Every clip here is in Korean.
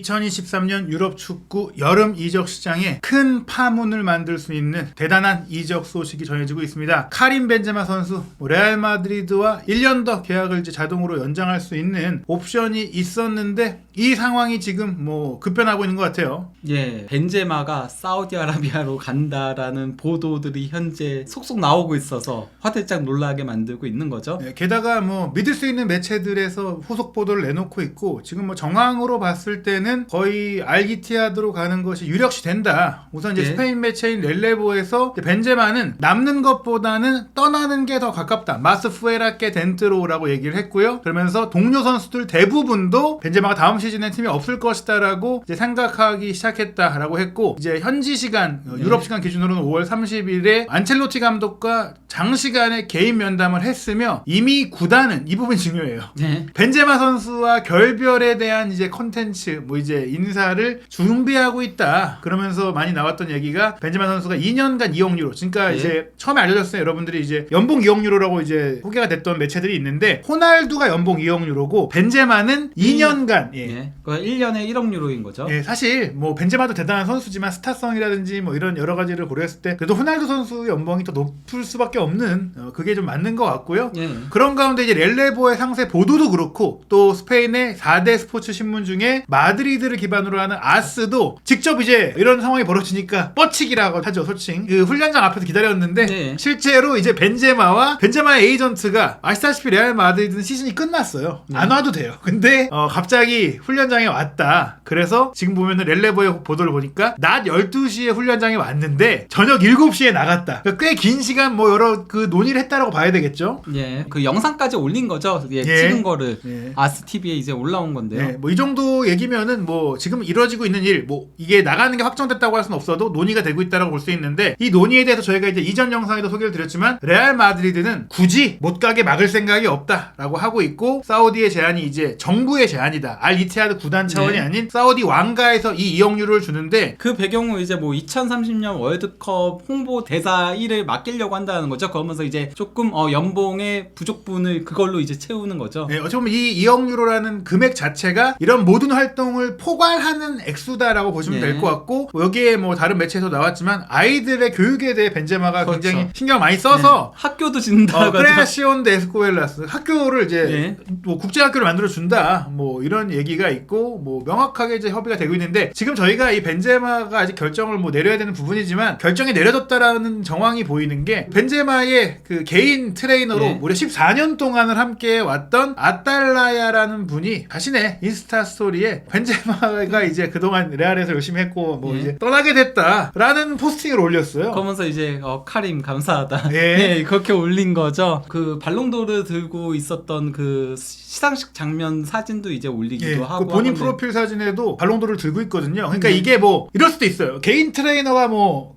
2023년 유럽 축구 여름 이적 시장에 큰 파문을 만들 수 있는 대단한 이적 소식이 전해지고 있습니다. 카림 벤제마 선수 레알 마드리드와 1년 더 계약을 이제 자동으로 연장할 수 있는 옵션이 있었는데 이 상황이 지금 급변하고 있는 것 같아요. 예, 벤제마가 사우디아라비아로 간다라는 보도들이 현재 속속 나오고 있어서 화들짝 놀라게 만들고 있는 거죠. 예, 게다가 믿을 수 있는 매체들에서 후속 보도를 내놓고 있고 지금 정황으로 봤을 때는 거의 알기티아드로 가는 것이 유력시 된다. 우선 이제 예. 스페인 매체인 렐레보에서 벤제마는 남는 것보다는 떠나는 게 더 가깝다. 마스 푸에라께 덴트로라고 얘기를 했고요. 그러면서 동료 선수들 대부분도 벤제마가 다음 시즌에 팀이 없을 것이다라고 이제 생각하기 시작했다라고 했고, 이제 현지 시간 유럽 시간 기준으로는 5월 30일에 안첼로티 감독과 장시간의 개인 면담을 했으며 이미 구단은 이 부분이 중요해요. 네. 벤제마 선수와 결별에 대한 이제 컨텐츠 이제 인사를 준비하고 있다. 그러면서 많이 나왔던 얘기가 벤제마 선수가 2년간 2억 유로. 그러니까 예. 이제 처음에 알려졌어요. 여러분들이 이제 연봉 2억 유로라고 이제 소개가 됐던 매체들이 있는데 호날두가 연봉 2억 유로고 벤제마는 2년간 예. 그 1년에 1억 유로인 거죠. 예, 사실 벤제마도 대단한 선수지만 스타성이라든지 이런 여러 가지를 고려했을 때 그래도 호날두 선수 연봉이 더 높을 수밖에 없는 그게 좀 맞는 것 같고요. 예. 그런 가운데 이제 렐레보의 상세 보도도 그렇고 또 스페인의 4대 스포츠 신문 중에 마드리드를 기반으로 하는 아스도 직접 이제 이런 상황이 벌어지니까 뻗치기라고 하죠. 솔칭 그 훈련장 앞에서 기다렸는데 네. 실제로 이제 벤제마와 벤제마의 에이전트가 아시다시피 레알 마드리드는 시즌이 끝났어요. 안 와도 돼요. 근데 갑자기 훈련장에 왔다. 그래서 지금 보면은 렐레보의 보도를 보니까 낮 12시에 훈련장에 왔는데 저녁 7시에 나갔다. 그러니까 꽤 긴 시간 여러 그 논의를 했다라고 봐야 되겠죠. 예. 그 영상까지 올린 거죠. 예. 예. 찍은 거를 예. 아스TV에 이제 올라온 건데요. 네, 이 정도 얘기면은 지금 이루어지고 있는 일, 이게 나가는 게 확정됐다고 할 수는 없어도 논의가 되고 있다라고 볼 수 있는데 이 논의에 대해서 저희가 이제 이전 영상에도 소개를 드렸지만 레알 마드리드는 굳이 못 가게 막을 생각이 없다라고 하고 있고 사우디의 제안이 이제 정부의 제안이다. 알 이티하드 구단 차원이 네. 아닌 사우디 왕가에서 이 2억 유로를 주는데 그 배경은 이제 2030년 월드컵 홍보 대사 일을 맡기려고 한다는 거죠. 그러면서 이제 조금 연봉의 부족분을 그걸로 이제 채우는 거죠. 네, 어찌 보면 이 2억 유로라는 금액 자체가 이런 모든 활동을 포괄하는 액수다라고 보시면 네. 될 것 같고 여기에 다른 매체에서 나왔지만 아이들의 교육에 대해 벤제마가 그렇죠. 굉장히 신경 많이 써서 네. 학교도 진다고 크레아시온 데 에스코엘라스 학교를 이제 네. 국제학교를 만들어 준다 이런 얘기가 있고 명확하게 이제 협의가 되고 있는데 지금 저희가 이 벤제마가 아직 결정을 내려야 되는 부분이지만 결정이 내려졌다라는 정황이 보이는 게 벤제마의 그 개인 트레이너로 네. 무려 14년 동안을 함께 왔던 아탈라야라는 분이 자신의 인스타 스토리에 벤제마가 이제 그동안 레알에서 열심히 했고 네. 이제 떠나게 됐다라는 포스팅을 올렸어요. 그러면서 이제 카림 감사하다. 예. 네, 그렇게 올린 거죠. 그 발롱도르 들고 있었던 그 시상식 장면 사진도 이제 올리기도 하고. 그 본인 하는데. 프로필 사진에도 발롱도르를 들고 있거든요. 그러니까 네. 이게 이럴 수도 있어요. 개인 트레이너가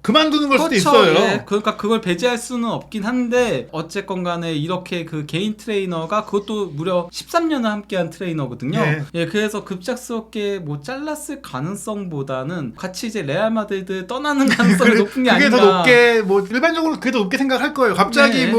그만두는 걸 수도 그렇죠. 있어요. 예. 그러니까 그걸 배제할 수는 없긴 한데 어쨌건 간에 이렇게 그 개인 트레이너가 그것도 무려 13년을 함께한 트레이너거든요. 네. 예, 그래서 급작스럽게 잘랐을 가능성보다는 같이 이제 레알 마드리드 떠나는 가능성이 높은 게 그게 아닌가. 더 높게 일반적으로 그게 더 높게 생각할 거예요. 갑자기 네.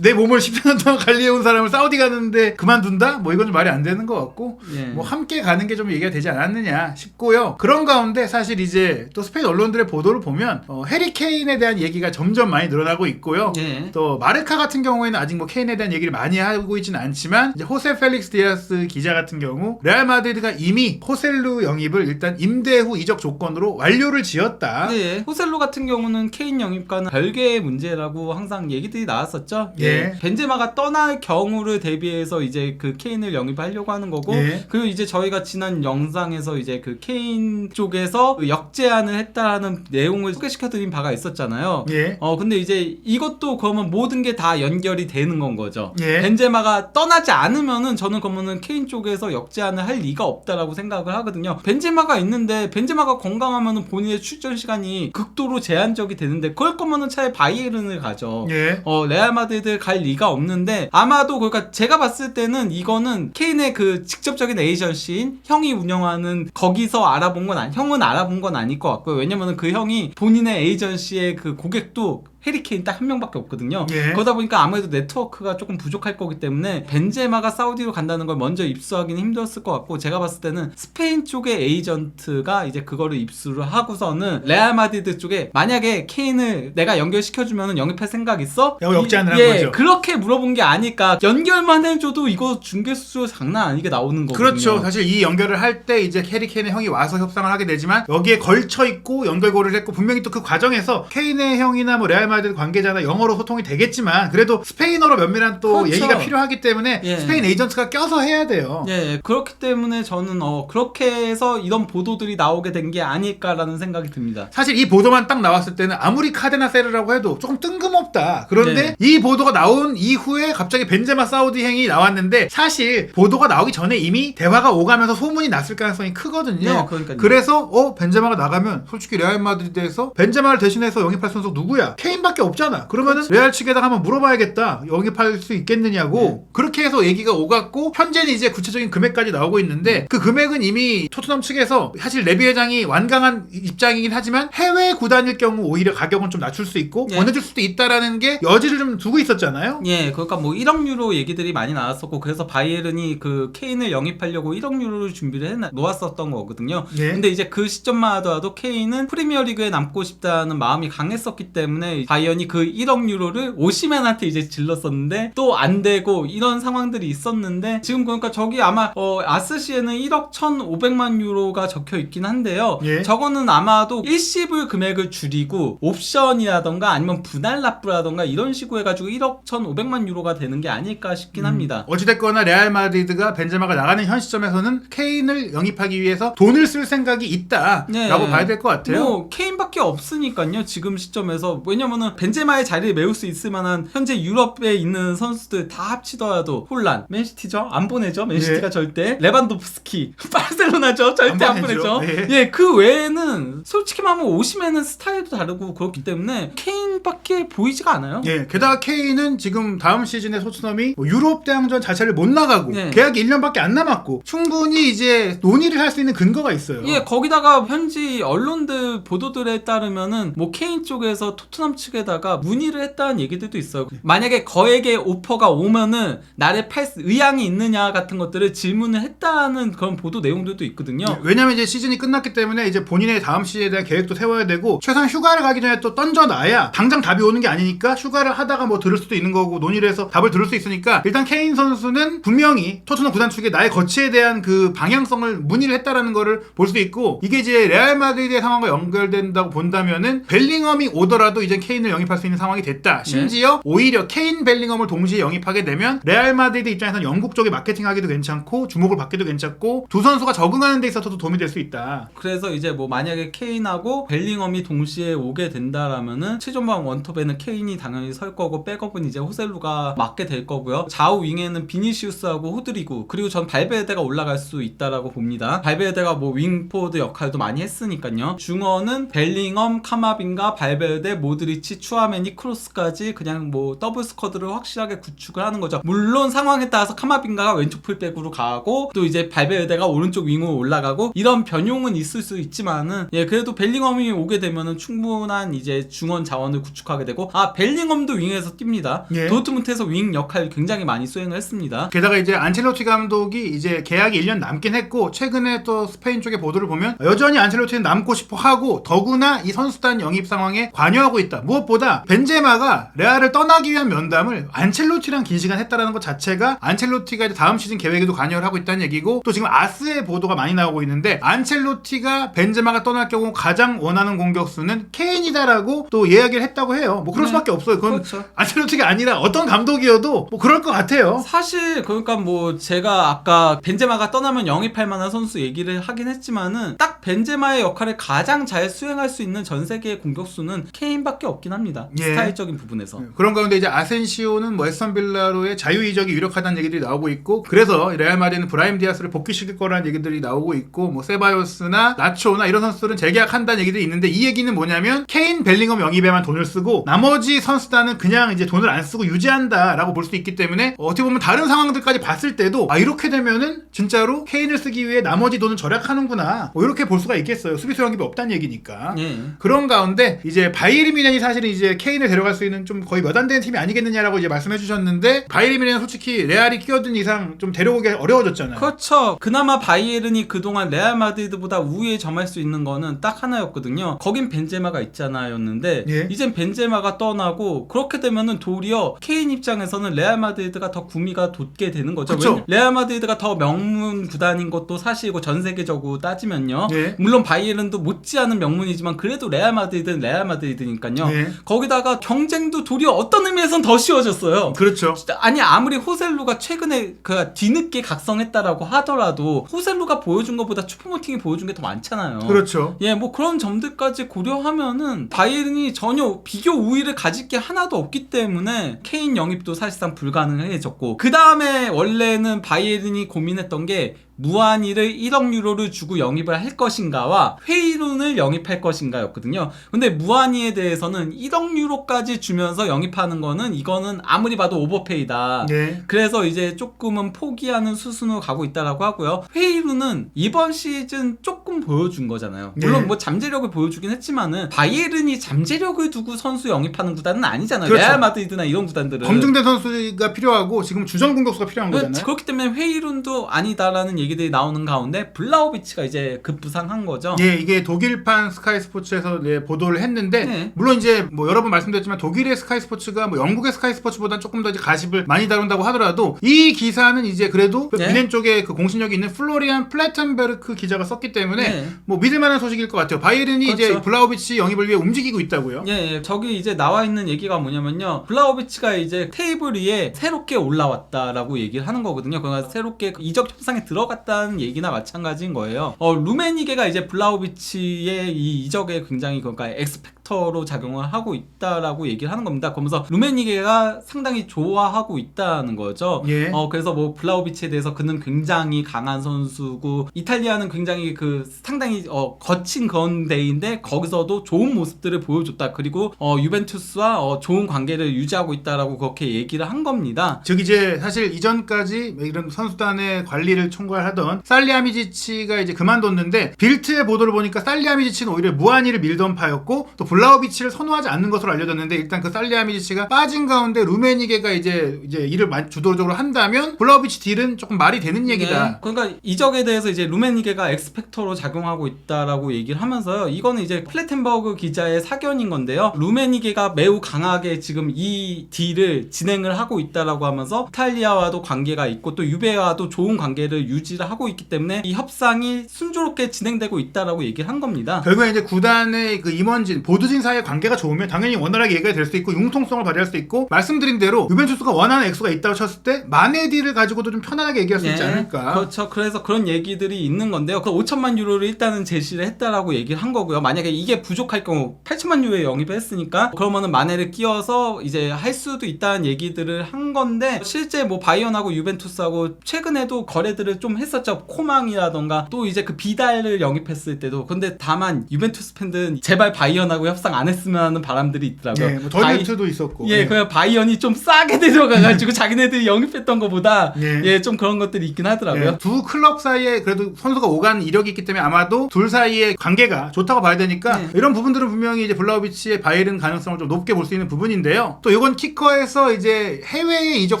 내 몸을 10년 동안 관리해온 사람을 사우디 가는데 그만둔다? 이건 좀 말이 안 되는 것 같고 예. 함께 가는 게 좀 얘기가 되지 않았느냐 싶고요. 그런 가운데 사실 이제 또 스페인 언론들의 보도를 보면 해리 케인에 대한 얘기가 점점 많이 늘어나고 있고요. 예. 또 마르카 같은 경우에는 아직 케인에 대한 얘기를 많이 하고 있지는 않지만 이제 호세 펠릭스 디아스 기자 같은 경우 레알 마드리드가 이미 호셀루 영입을 일단 임대 후 이적 조건으로 완료를 지었다. 네, 호셀로 같은 경우는 케인 영입과는 별개의 문제라고 항상 얘기들이 나왔었죠. 예. 벤제마가 떠날 경우를 대비해서 이제 그 케인을 영입하려고 하는 거고, 예. 그리고 이제 저희가 지난 영상에서 이제 그 케인 쪽에서 역제안을 했다는 내용을 소개시켜드린 바가 있었잖아요. 예. 근데 이제 이것도 그러면 모든 게 다 연결이 되는 건 거죠. 예. 벤제마가 떠나지 않으면은 저는 그러면은 케인 쪽에서 역제안을 할 리가 없다라고 생각을 하거든요. 벤제마가 있는데 벤제마가 건강하면은 본인의 출전 시간이 극도로 제한적이 되는데 그럴 거면은 차라리 바이에른을 가죠. 예. 레알 마드리드 갈 리가 없는데 아마도 그러니까 제가 봤을 때는 이거는 케인의 그 직접적인 에이전시인 형이 운영하는 거기서 알아본 건 형은 알아본 건 아닐 것 같고요. 왜냐면은 그 형이 본인의 에이전시의 그 고객도 해리 케인 딱 한 명밖에 없거든요. 예. 그러다 보니까 아무래도 네트워크가 조금 부족할 거기 때문에 벤제마가 사우디로 간다는 걸 먼저 입수하기는 힘들었을 것 같고, 제가 봤을 때는 스페인 쪽의 에이전트가 이제 그거를 입수를 하고서는 레알 마드리드 쪽에 만약에 케인을 내가 연결시켜주면 영입할 생각 있어? 역제안을 한 예, 거죠. 그렇게 물어본 게 아니까 연결만 해줘도 이거 중개수 장난 아니게 나오는 거거든요. 그렇죠. 사실 이 연결을 할 때 이제 해리 케인의 형이 와서 협상을 하게 되지만 여기에 걸쳐 있고 연결고를 했고 분명히 또 그 과정에서 케인의 형이나 뭐 레알 마드리드 관계자나 영어로 소통이 되겠지만 그래도 스페인어로 면밀한 또 그렇죠. 얘기가 필요하기 때문에 예. 스페인 에이전트가 껴서 해야 돼요. 예, 그렇기 때문에 저는 그렇게 해서 이런 보도들이 나오게 된 게 아닐까라는 생각이 듭니다. 사실 이 보도만 딱 나왔을 때는 아무리 카데나세르라고 해도 조금 뜬금없다. 그런데 이 보도가 나온 이후에 갑자기 벤제마 사우디 행이 나왔는데 사실 보도가 나오기 전에 이미 대화가 오가면서 소문이 났을 가능성이 크거든요. 네, 그러니까요. 그래서 벤제마가 나가면 솔직히 레알 마드리드에서 벤제마를 대신해서 영입할 선수 누구야? 케인밖에 없잖아. 그러면은 레알 측에다가 한번 물어봐야겠다. 영입할 수 있겠느냐고. 그렇게 해서 얘기가 오갔고 현재는 이제 구체적인 금액까지 나오고 있는데 그 금액은 이미 토트넘 측에서 사실 레비 회장이 완강한 입장이긴 하지만 해외 구단일 경우 오히려 가격은 좀 낮출 수 있고 예. 보내줄 수도 있다라는 게 여지를 좀 두고 있었잖아요. 예, 그러니까 뭐 1억 유로 얘기들이 많이 나왔었고, 그래서 바이에른이 그 케인을 영입하려고 1억 유로를 준비를 놓았었던 거거든요. 예. 근데 이제 그 시점만 하더라도 케인은 프리미어리그에 남고 싶다는 마음이 강했었기 때문에 바이언이 그 1억 유로를 오시멘한테 이제 질렀었는데 또 안 되고 이런 상황들이 있었는데, 지금 그러니까 저기 아마 아스시에는 1억 1,500만 유로가 적혀 있긴 한데요. 예. 저거는 아마도 일시불 금액을 줄이고 옵션이라던가 아니면 분할 납부라던가 이런 식으로 해가지고 1억 1,500만 유로가 되는 게 아닐까 싶긴 합니다. 어찌됐거나 레알 마드리드가 벤제마가 나가는 현 시점에서는 케인을 영입하기 위해서 돈을 쓸 생각이 있다라고 네. 봐야 될 것 같아요. 뭐 케인밖에 없으니까요, 지금 시점에서. 왜냐면은 벤제마의 자리를 메울 수 있을 만한 현재 유럽에 있는 선수들 다 합치더라도 홀란, 맨시티죠? 안 보내죠? 맨시티가 예. 절대. 레반도프스키, 바르셀로나죠? 절대 안 보내죠? 예. 예, 그 외에는 솔직히 말하면 오시면은 스타일도 다르고 그렇기 때문에 케인밖에 보이지가 않아요. 예, 게다가 케인은 지금 다음 시즌에 토트넘이 유럽 대항전 자체를 못 나가고 네. 계약이 1년밖에 안 남았고 충분히 이제 논의를 할 수 있는 근거가 있어요. 예, 거기다가 현지 언론들 보도들에 따르면은 뭐 케인 쪽에서 토트넘 측에다가 문의를 했다는 얘기들도 있어요. 만약에 거액의 오퍼가 오면은 나를 팔 의향이 있느냐 같은 것들을 질문을 했다는 그런 보도 내용들도 있거든요. 예, 왜냐면 이제 시즌이 끝났기 때문에 이제 본인의 다음 시즌에 대한 계획도 세워야 되고 최소한 휴가를 가기 전에 또 던져놔야 당장 답이 오는 게 아니니까 휴가를 하다가 뭐 들을 수도 있는 거고 논의를 해서 답을 들을 수 있으니까 일단 케인 선수는 분명히 토트넘 구단 측에 나의 거치에 대한 그 방향성을 문의를 했다라는 거를 볼 수 있고, 이게 이제 레알 마드리드의 상황과 연결된다고 본다면은 벨링엄이 오더라도 이제 케인을 영입할 수 있는 상황이 됐다. 심지어 오히려 케인 벨링엄을 동시에 영입하게 되면 레알 마드리드 입장에서는 영국 쪽에 마케팅하기도 괜찮고 주목을 받기도 괜찮고 두 선수가 적응하는 데 있어서도 도움이 될 수 있다. 그래서 이제 뭐 만약에 케인하고 벨링엄이 동시에 오게 된다라면은 최전방 원톱에는 케인이 당연히 설 거고 백업은 이제 호셀루가 맡게 될 거고요. 좌우 윙에는 비니시우스하고 호드리구, 그리고 전 발베르데가 올라갈 수 있다라고 봅니다. 발베르데가 뭐 윙포드 역할도 많이 했으니까요. 중원은 벨링엄, 카마빈가, 발베르데, 모드리치, 추아메니, 크로스까지 그냥 뭐 더블 스쿼드를 확실하게 구축을 하는 거죠. 물론 상황에 따라서 카마빈가가 왼쪽 풀백으로 가고 또 이제 발베르데가 오른쪽 윙으로 올라가고 이런 변용은 있을 수 있지만은, 예, 그래도 벨링엄이 오게 되면은 충분한 이제 중원 자원을 구축하게 되고, 벨링엄도 윙에서 뜁니다. 예. 도트문트에서 윙 역할 굉장히 많이 수행을 했습니다. 게다가 이제 안첼로티 감독이 이제 계약이 1년 남긴 했고 최근에 또 스페인 쪽의 보도를 보면 여전히 안첼로티는 남고 싶어 하고 더구나 이 선수단 영입 상황에 관여하고 있다. 무엇보다 벤제마가 레알을 떠나기 위한 면담을 안첼로티랑 긴 시간 했다라는 것 자체가 안첼로티가 이제 다음 시즌 계획에도 관여를 하고 있다는 얘기고, 또 지금 아스의 보도가 많이 나오고 있는데 안첼로티가 벤제마가 떠날 경우 가장 원하는 공격수는 케인이다라고 또 이야기를 했다고 해요. 뭐 그럴 수밖에 없어요. 그건 그렇죠. 안첼로티가 아니라 어떤 감독이어도 뭐 그럴 것 같아요. 사실 그러니까 뭐 제가 아까 벤제마가 떠나면 영입할 만한 선수 얘기를 하긴 했지만은 딱 벤제마의 역할을 가장 잘 수행할 수 있는 전 세계의 공격수는 케인밖에 없긴 합니다. 예. 스타일적인 부분에서. 그런 가운데 이제 아센시오는 뭐 에스턴 빌라로의 자유 이적이 유력하다는 얘기들이 나오고 있고, 그래서 레알 마드리드는 브라임 디아스를 복귀시킬 거라는 얘기들이 나오고 있고, 뭐 세바요스나 나초나 이런 선수들은 재계약한다는 얘기들이 있는데, 이 얘기는 뭐냐면 케인, 벨링엄 영입에만 돈을 쓰고 나머지 선수단은 그냥 이제 돈을 안 쓰고 유지한다라고 볼 수 있기 때문에 어떻게 보면 다른 상황들까지 봤을 때도 이렇게 되면은 진짜로 케인을 쓰기 위해 나머지 돈을 절약하는구나, 뭐 이렇게 볼 수가 있겠어요. 수비수 영입이 없다는 얘기니까. 예. 그런 가운데 이제 바이에른 뮌헨이 사실은 이제 케인을 데려갈 수 있는 좀 거의 몇 안 되는 팀이 아니겠느냐라고 이제 말씀해 주셨는데 바이에른은 솔직히 레알이 끼어든 이상 좀 데려오기 어려워졌잖아요. 그렇죠. 그나마 바이에른이 그동안 레알 마드리드보다 우위에 점할 수 있는 거는 딱 하나였거든요. 거긴 벤제마가 있잖아였는데 예. 이젠 벤제마가 떠나고 그렇게 되면은 도리어 케인 입장에서는 레알 마드리드가 더 구미가 돋게 되는 거죠. 그쵸. 레알 마드리드가 더 명문 구단인 것도 사실이고 전 세계적으로 따지면요. 예. 물론 바이에른도 못지않은 명문이지만 그래도 레알 마드리드는 레알 마드리드니까요. 예. 거기다가 경쟁도 도리어 어떤 의미에선 더 쉬워졌어요. 그렇죠. 아니 아무리 호셀루가 최근에 그 뒤늦게 각성했다라고 하더라도 호셀루가 보여준 것보다 추포모팅이 보여준 게 더 많잖아요. 그렇죠. 예, 뭐 그런 점들까지 고려하면은 바이에른이 전혀 비교 우위를 가질 게 하나도 없기 때문에 케인 영입도 사실상 불가능해졌고 그 다음에 원래는 바이에른이 고민했던 게 무한이를 1억 유로를 주고 영입을 할 것인가와 회의론을 영입할 것인가였거든요. 근데 무한이에 대해서는 1억 유로까지 주면서 영입하는 거는 이거는 아무리 봐도 오버페이다. 네. 그래서 이제 조금은 포기하는 수순으로 가고 있다라고 하고요. 회의론은 이번 시즌 조금 보여준 거잖아요. 물론 네. 뭐 잠재력을 보여주긴 했지만은 바이에른이 잠재력을 두고 선수 영입하는 구단은 아니잖아요. 그렇죠. 레알 마드리드나 이런 구단들은 검증된 선수가 필요하고 지금 주전 공격수가 필요한 거잖아요. 그렇기 때문에 회의론도 아니다라는 얘기들이 나오는 가운데 블라우비치가 이제 급부상한 거죠. 예, 이게 독일판 스카이 스포츠에서 네, 보도를 했는데 네. 물론 이제 뭐 여러 번 말씀드렸지만 독일의 스카이 스포츠가 뭐 영국의 스카이 스포츠보다는 조금 더 이제 가십을 많이 다룬다고 하더라도 이 기사는 이제 그래도 네. 미넨 쪽에 그 공신력이 있는 플로리안 플래텐베르크 기자가 썼기 때문에 네. 뭐 믿을만한 소식일 것 같아요. 바이에른이 그렇죠. 이제 블라우비치 영입을 위해 움직이고 있다고요. 예, 저기 이제 나와 있는 얘기가 뭐냐면요. 블라우비치가 이제 테이블 위에 새롭게 올라왔다라고 얘기를 하는 거거든요. 그러니까 새롭게 이적 협상에 들어갔다는 얘기나 마찬가지인 거예요. 루메니게가 이제 블라우비치의 이 이적에 굉장히 그러니까 엑스팩터로 작용을 하고 있다라고 얘기를 하는 겁니다. 그러면서 루메니게가 상당히 좋아하고 있다는 거죠. 예. 그래서 뭐 블라우비치에 대해서 그는 굉장히 강한 선수고 이탈리아는 굉장히 그 상당히 거친 그런 데인데 거기서도 좋은 모습들을 보여줬다. 그리고 유벤투스와 좋은 관계를 유지하고 있다라고 그렇게 얘기를 한 겁니다. 즉 이제 사실 이전까지 이런 선수단의 관리를 총괄하던 살리아미지치가 이제 그만뒀는데 빌트의 보도를 보니까 살리아미지치는 오히려 무한이를 밀던 파였고 또 블라우비치를 선호하지 않는 것으로 알려졌는데 일단 그 살리아미지치가 빠진 가운데 루메니게가 이제 일을 주도적으로 한다면 블라우비치 딜은 조금 말이 되는 얘기다. 네, 그러니까 이적에 대해서 이제 루메니게가 엑스팩터로 작용하고 있다라고 얘기를 하면서요. 이거는 이제 플래텐버그 기자의 사견인 건데요. 루메니게가 매우 강하게 지금 이 딜을 진행을 하고 있다라고 하면서 이탈리아와도 관계가 있고 또 유베와도 좋은 관계를 유지를 하고 있기 때문에 이 협상이 순조롭게 진행되고 있다라고 얘기를 한 겁니다. 결국에 이제 구단의 그 임원진, 보드진 사이의 관계가 좋으면 당연히 원활하게 얘기가 될 수 있고 융통성을 발휘할 수 있고 말씀드린 대로 유벤투스가 원하는 액수가 있다고 쳤을 때 마네 딜을 가지고도 좀 편안하게 얘기할 수 있지 않을까. 그렇죠. 그래서 그런 얘기들이 있는 건데요. 그 5천만 유로를 일단은 제시를 했다라고 얘기를 한 거고요. 만약에 이게 부족할 경우 8천만 유로에 영입을 했으니까 그러면은 마네를 끼워서 이제 할 수도 있다는 얘기들을 한 건데 실제 뭐 바이언하고 유벤투스하고 최근에도 거래들을 좀 했었죠. 코망이라던가 또 이제 그 비달을 영입했을 때도. 근데 다만 유벤투스 팬들은 제발 바이언하고 협상 안 했으면 하는 바람들이 있더라고요. 네, 뭐 더리트도 있었고. 예, 그냥 바이언이 좀 싸게 데려가가지고 자기네들이 영입했던 것보다 좀 그런 것들이 있긴 하더라고요. 두 클럽 사이에 그래도 선수가 오간 이력이 있기 때문에 아마도 둘 사이의 관계가 좋다고 봐야 되니까 이런 부분들은 분명히 이제 블라우비치의 바이에른 가능성을 좀 높게 볼 수 있는 부분인데요. 또 이건 키커에서 이제 해외의 이적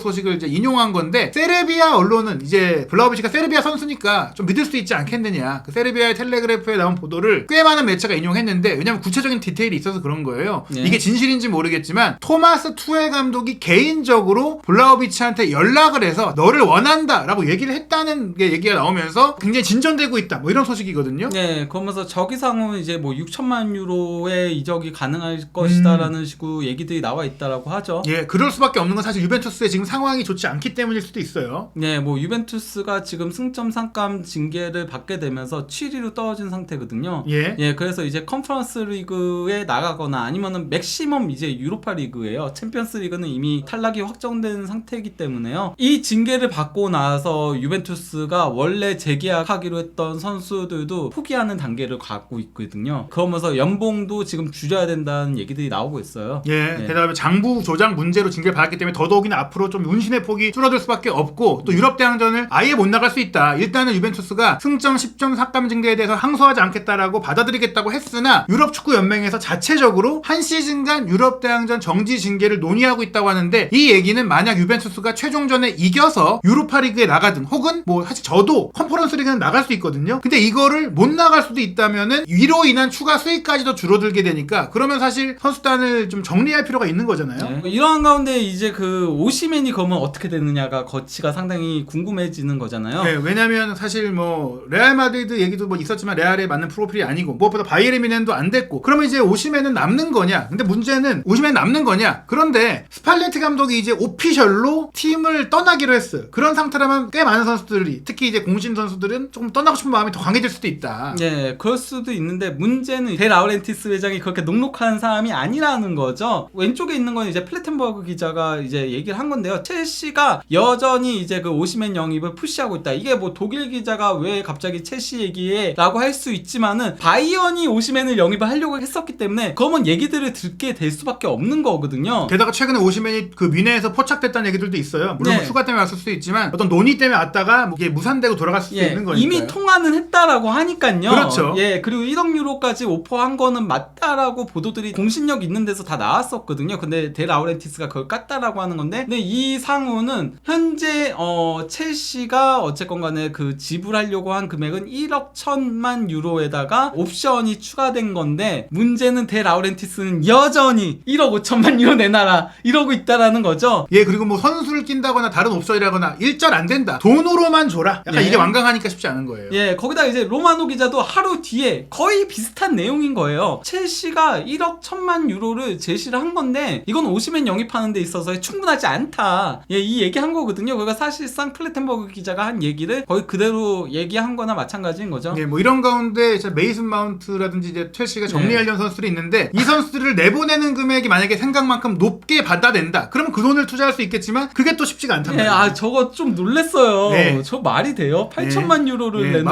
소식을 이제 인용한 건데 세르비아 언론은 이제 블라우비치가 세르비아 선수니까 좀 믿을 수 있지 않겠느냐. 그 세르비아의 텔레그래프에 나온 보도를 꽤 많은 매체가 인용했는데 왜냐면 구체적인 디테일이 있어서 그런 거예요. 이게 진실인지 모르겠지만 토마스 투엘 감독이 개인적으로 블라우비치한테 연락을 해서 너를 원한다라고 얘기를 했다는 게 얘기가 나오면서 굉장히 진전되고 있다. 뭐 이런 소식이거든요. 네, 그러면서 저기상은 이제 뭐 6천만 유로의 이적이 가능할 것이다라는 식으로 얘기들이 나와 있다라고 하죠. 예, 그럴 수밖에 없는 건 사실 유벤투스의 지금 상황이 좋지 않기 때문일 수도 있어요. 네, 뭐 유벤투스가 지금 승점 상감 징계를 받게 되면서 7위로 떨어진 상태거든요. 예. 그래서 이제 컨퍼런스 리그에 나가거나 아니면은 맥시멈 이제 유로파 리그예요. 챔피언스 리그는 이미 탈락이 확정된 상태이기 때문에요. 이 징계를 받고 나서 유벤투스가 원래 재계약하기로 했던 선수들도 포기하는 단계를 갖고 있거든요. 그러면서 연봉도 지금 줄여야 된다는 얘기들이 나오고 있어요. 예. 게다가 장부 조작 문제로 징계를 받았기 때문에 더더욱이나 앞으로 좀 운신의 폭이 줄어들 수밖에 없고 또 유럽 대항전을 아예 못 나갈 수 있다. 일단은 유벤투스가 승점 10점 삭감 징계에 대해서 항소하지 않겠다라고 받아들이겠다고 했으나 유럽 축구 연맹에서 자체적으로 한 시즌간 유럽 대항전 정지 징계를 논의하고 있다고 하는데 이 얘기는 만약 유벤투스가 최종전에 이겨서 유로파리그에 나가든 혹은 뭐 사실 저도 컨퍼런스 리그는 나갈 수 있거든요. 근데 이거를 못 나갈 수도 있다면은 이로 인한 추가 수익까지도 줄어들게 되니까 그러면 사실 선수단을 좀 정리할 필요가 있는 거잖아요. 네. 이러한 가운데 이제 그 오시맨이 그러면 어떻게 되느냐가 거치가 상당히 궁금해지는 거잖아요. 네, 왜냐면 사실 뭐 레알 마드리드 얘기도 뭐 있었지만 레알에 맞는 프로필이 아니고 무엇보다 바이에른 뮌헨도 안 됐고 그러면 이제 오시맨은 남는 거냐? 근데 문제는 오시맨 남는 거냐? 그런데 스팔레티 감독이 이제 오피셜로 팀을 떠나기로 했어요. 그런 상태라면 꽤 많은 선수들이 특히 이제 공신 선수들은 조금 떠나고 싶은 마음이 더 강해질 수도 있다. 네, 그럴 수도 있는데 문제는 데 라우렌티스 회장이 그렇게 녹록한 사람이 아니라는 거죠. 왼쪽에 있는 건 이제 플래텐버그 기자가 이제 얘기를 한 건데요. 첼시가 여전히 이제 그 오시맨 영입을 푸시하고 있다. 이게 뭐 독일 기자가 왜 갑자기 첼시 얘기해? 라고 할 수 있지만은 바이언이 오시맨을 영입을 하려고 했었기 때문에 그러면 얘기들을 듣게 될 수밖에 없는 거거든요. 게다가 최근에 오시맨이 그 뮌헨에서 포착됐다는 얘기들도 있어요. 물론 네. 뭐 휴가 때문에 왔을 수도 있지만 어떤 논의 때문에 왔다가 뭐 이게 무산되고 돌아갔을 수도 있는 거니까요. 이미 통화는 했다라고 하니까요. 그렇죠. 예, 그리고 1억 유로까지 오퍼한 거는 맞다라고 보도들이 공신력 있는 데서 다 나왔었거든요. 근데 데 라우렌티스가 그걸 깠다라고 하는 건데, 근데 이 상호는 현재 첼시가 어쨌건 간에 그 지불하려고 한 금액은 1억 1천만 유로에다가 옵션이 추가된 건데 문제는 데 라우렌티스는 여전히 1억 5천만 유로 내놔라 이러고 있다라는 거죠. 예, 그리고 뭐 선수를 낀다거나 다른 옵션이라거나 일절 안 된다. 돈으로만 줘라. 약간 예. 이게 완강하니까 쉽지 않은 거예요. 예, 거기다 이제 로마노 기자도 하루 뒤에 거의 비슷한 내용인 거예요. 첼시가 1억 1천만 유로를 제시를 한 건데 이건 오시맨 영입하는 데 있어서 충분하지 않다. 예, 이 얘기한 거거든요. 그러니까 사실상 플래텐버그 기자가 한 얘기를 거의 그대로 얘기한 거나 마찬가지인 거죠. 예, 뭐 이런 가운데 메이슨 마운트라든지 이제 첼시가 정리하려는 선수들이 있는데 이 선수들을 내보내는 금액이 만약에 생각만큼 높게 받아낸다. 그러면 그 돈을 투자할 수 있겠지만 그게 또 쉽지가 않단 예, 말이에요. 저거 좀 놀랬어요. 네. 저 말이 돼요? 8천만 유로를 예, 내는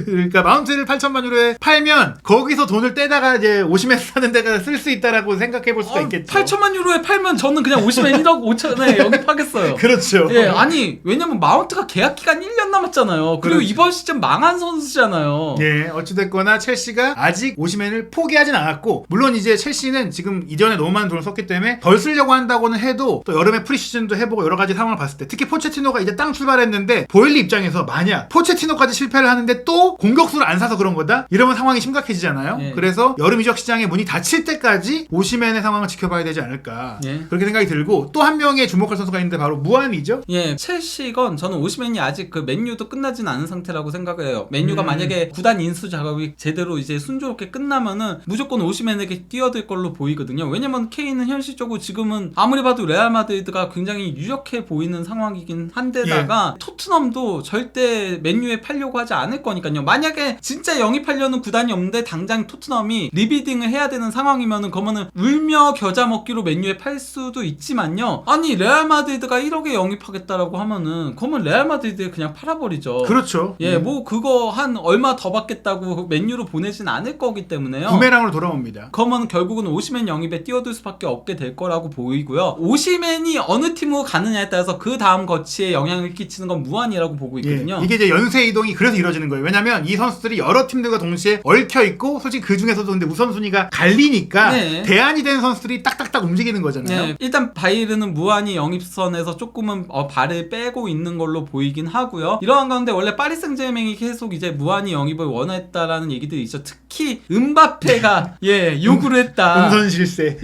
그러니까 마운트를 8천만 유로에 팔면 거기서 돈을 떼다가 이제 오시맨 사는 데가 쓸 수 있다라고 생각해 볼 수가 있겠죠. 8천만 유로에 팔면 저는 그냥 오시맨 1억 5천에 영입하겠어요. 그렇죠. 예, 아니 왜냐면 마운트가 계약 기간 1년 남았잖아요. 그리고 그렇죠. 이번 시즌 망한 선수잖아요. 예, 어찌됐거나 첼시가 아직 오시맨을 포기하진 않았고 물론 이제 첼시는 지금 이전에 너무 많은 돈을 썼기 때문에 덜 쓰려고 한다고는 해도 또 여름에 프리시즌도 해보고 여러 가지 상황을 봤을 때 특히 포체티노가 이제 땅 출발했는데 보일리 입장에서 만약 포체티노까지 실패를 하는데 또 공격수를 안 사서 그런 거다? 이러면 상황이 심각해지잖아요. 예. 그래서 여름 이적 시장의 문이 닫힐 때까지 오시맨의 상황을 지켜봐야 되지 않을까 예. 그렇게 생각이 들고 또 한 명의 주목할 선수가 있는데 바로 무안이죠. 예, 첼시건 저는 오시맨이 아직 그 맨유도 끝나진 않은 상태라고 생각을 해요. 맨유가 만약에 구단 인수 작업이 제대로 이제 순조롭게 끝나면은 무조건 오시맨에게 뛰어들 걸로 보이거든요. 왜냐면 케인은 현실적으로 지금은 아무리 봐도 레알 마드리드가 굉장히 유력해 보이는 상황이긴 한데다가 토트넘도 절대 맨유에 팔려고 하지 않을 거니까요. 만약에 진짜 영입하려는 구단이 없는데 당장 토트넘이 리비딩을 해야 되는 상황이면은 그러면은 울며 겨자 먹기로 맨유에 팔 수도 있지만요. 아니 레알 마드리드가 1억에 영입하겠다라고 하면은 그러면 레알 마드리드에 그냥 팔아버리죠. 그렇죠. 예, 뭐 그거 한 얼마 더 받겠다고 맨유로 보내진 않을 거기 때문에요. 부메랑으로 돌아옵니다. 그러면 결국은 오시맨 영입에 뛰어들 수밖에 없게 될 거라고 보이고요. 오시맨이 어느 팀으로 가느냐에 따라서 그 다음 거치에 영향을 끼치는 건 무한이라고 보고 있거든요. 예, 이게 이제 연쇄 이동이 그래서 이루어지는 거예요. 왜냐면 이 선수들이 여러 팀들과 동시에 얽혀 있고 솔직히 그 중에서도 근데 우선순위가 갈리니까 네. 대안이 된 선수들이 딱딱딱 움직이는 거잖아요. 네, 일단 바이에른은 무한히 영입선에서 조금은 발을 빼고 있는 걸로 보이긴 하고요. 이러한 가운데 원래 파리 생제르맹이 계속 이제 무한히 영입을 원했다라는 얘기들이 있죠. 특히 음바페가 요구를 했다. 음선 실세.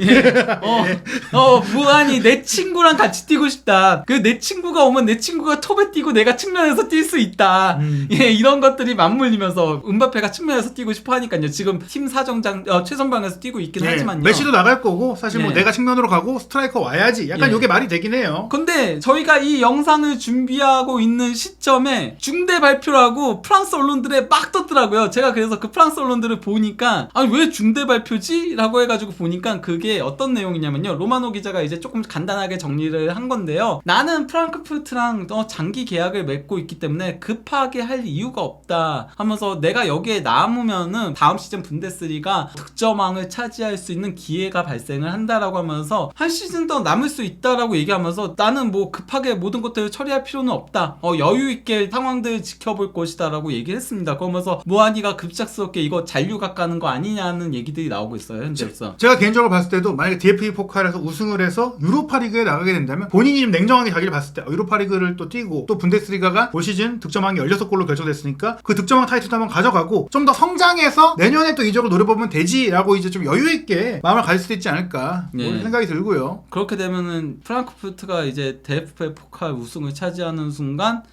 무한히 내 친구랑 같이 뛰고 싶다. 그 내 친구가 오면 내 친구가 톱에 뛰고 내가 측면에서 뛸 수 있다. 이런 것들이 맞물리면서 음바페가 측면에서 뛰고 싶어 하니까요. 지금 팀 사정장 최선방에서 뛰고 있긴 하지만요. 메시도 나갈 거고 사실 뭐 예. 내가 측면으로 가고 스트라이커 와야지. 약간 예. 이게 말이 되긴 해요. 근데 저희가 이 영상을 준비하고 있는 시점에 중대 발표라고 프랑스 언론들에 막 떴더라고요. 제가 그래서 그 프랑스 언론들을 보니까 아니 왜 중대 발표지? 라고 해가지고 보니까 그게 어떤 내용이냐면요. 로마노 기자가 이제 조금 간단하게 정리를 한 건데요. 나는 프랑크푸르트랑 장기 계약을 맺고 있기 때문에 급하게 할 이유가 없다 하면서 내가 여기에 남으면은 다음 시즌 분데스리가 득점왕을 차지할 수 있는 기회가 발생을 한다라고 하면서 한 시즌 더 남을 수 있다라고 얘기하면서 나는 뭐 급하게 모든 것들을 처리할 필요는 없다. 여유 있게 상황들을 지켜볼 것이다라고 얘기를 했습니다. 그러면서 무한이가 급작스럽게 이거 잔류각 가는 거 아니냐는 얘기를 얘기들이 나오고 있어요 현재로서. 제가 개인적으로 봤을 때도 만약에 DFB 포칼에서 우승을 해서 유로파리그에 나가게 된다면 본인이 좀 냉정하게 자기를 봤을 때 유로파리그를 또 뛰고 또 분데스리가가 올 시즌 득점왕이 16골로 결정됐으니까 그 득점왕 타이틀도 한번 가져가고 좀 더 성장해서 내년에 또 이적을 노려보면 되지라고 이제 좀 여유 있게 마음을 가질 수도 있지 않을까 뭐 이런 생각이 들고요. 그렇게 되면은 프랑크푸르트가 이제 DFB 포칼 우승을 차지하는 순간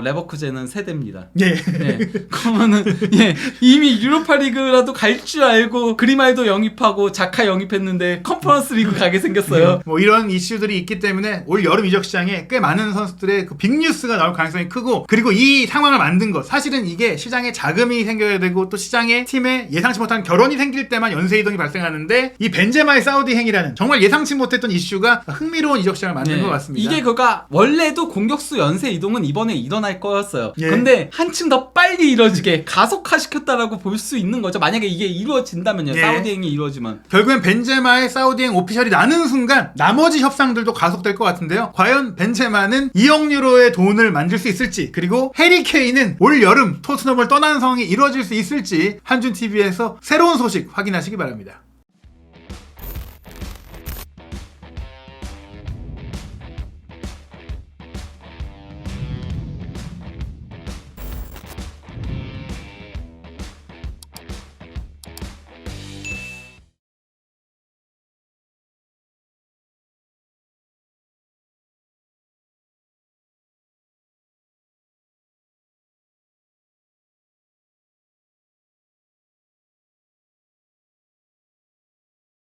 레버쿠젠은 세대입니다. 예. 예. 그러면은 이미 유로파리그라도 갈 줄 알고 그리말도 영입하고 자카 영입했는데 컨퍼런스 리그 가게 생겼어요. 뭐 이런 이슈들이 있기 때문에 올 여름 이적 시장에 꽤 많은 선수들의 그 빅뉴스가 나올 가능성이 크고 그리고 이 상황을 만든 것 사실은 이게 시장에 자금이 생겨야 되고 또 시장에 팀에 예상치 못한 결혼이 생길 때만 연쇄 이동이 발생하는데 이 벤제마의 사우디 행위라는 정말 예상치 못했던 이슈가 흥미로운 이적 시장을 만든 것 같습니다. 이게 그가 원래도 공격수 연쇄 이동은 이번에 일어날 거였어요. 예. 근데 한층 더 빨리 이루어지게 가속화시켰다라고 볼 수 있는 거죠. 만약에 이게 이루어진다면요. 예. 사우디행이 이루어지면. 결국엔 벤제마의 사우디행 오피셜이 나는 순간 나머지 협상들도 가속될 것 같은데요. 과연 벤제마는 2억 유로의 돈을 만들 수 있을지 그리고 해리 케인은 올 여름 토트넘을 떠나는 상황이 이루어질 수 있을지 한준TV에서 새로운 소식 확인하시기 바랍니다.